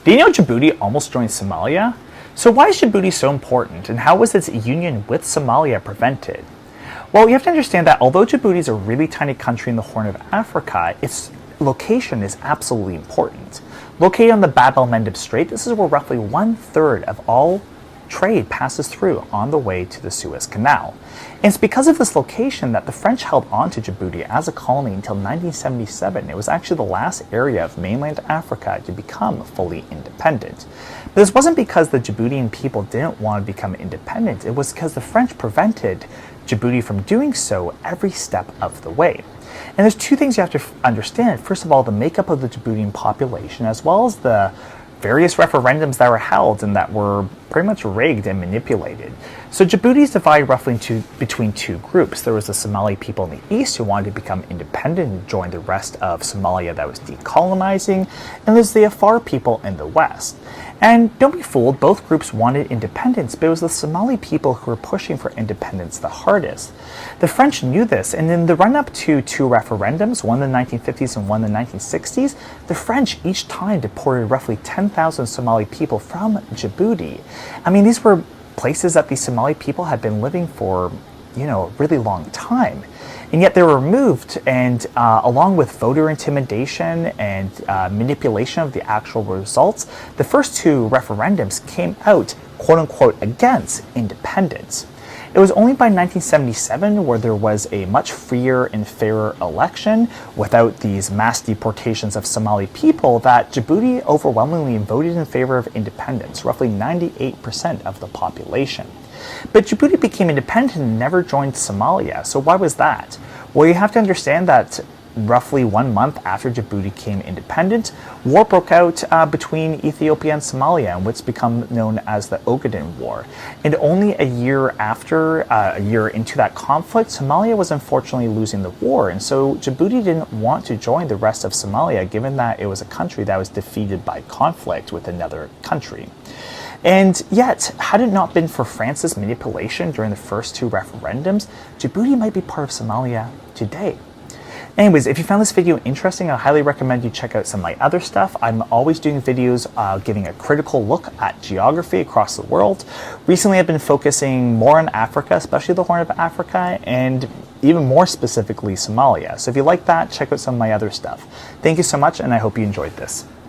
Do you know Djibouti almost joined Somalia? So why is Djibouti so important, and how was its union with Somalia prevented? Well, you have to understand that although Djibouti is a really tiny country in the Horn of Africa, its location is absolutely important. Located on the Bab el-Mandeb Strait, this is where roughly 1/3 of all trade passes through on the way to the Suez Canal. And it's because of this location that the French held on to Djibouti as a colony until 1977. It was actually the last area of mainland Africa to become fully independent. But this wasn't because the Djiboutian people didn't want to become independent. It was because the French prevented Djibouti from doing so every step of the way. And there's two things you have to understand. First of all, the makeup of the Djiboutian population, as well as the various referendums that were held and that were pretty much rigged and manipulated. So Djibouti is divided roughly between two groups. There was the Somali people in the east who wanted to become independent and join the rest of Somalia that was decolonizing, and there's the Afar people in the west. And don't be fooled, both groups wanted independence, but it was the Somali people who were pushing for independence the hardest. The French knew this, and in the run-up to two referendums, one in the 1950s and one in the 1960s, the French each time deported roughly 10,000 Somali people from Djibouti. I mean, these were places that the Somali people had been living for, a really long time. And yet they were removed, and along with voter intimidation and manipulation of the actual results, the first two referendums came out, quote-unquote, against independence. It was only by 1977 where there was a much freer and fairer election without these mass deportations of Somali people that Djibouti overwhelmingly voted in favor of independence, roughly 98% of the population. But Djibouti became independent and never joined Somalia. So why was that? Well, you have to understand that roughly 1 month after Djibouti became independent, war broke out between Ethiopia and Somalia, and what's become known as the Ogaden War. And only a year into that conflict, Somalia was unfortunately losing the war. And so Djibouti didn't want to join the rest of Somalia, given that it was a country that was defeated by conflict with another country. And yet, had it not been for France's manipulation during the first two referendums, Djibouti might be part of Somalia today. Anyways, if you found this video interesting, I highly recommend you check out some of my other stuff. I'm always doing videos giving a critical look at geography across the world. Recently, I've been focusing more on Africa, especially the Horn of Africa, and even more specifically Somalia. So if you like that, check out some of my other stuff. Thank you so much, and I hope you enjoyed this.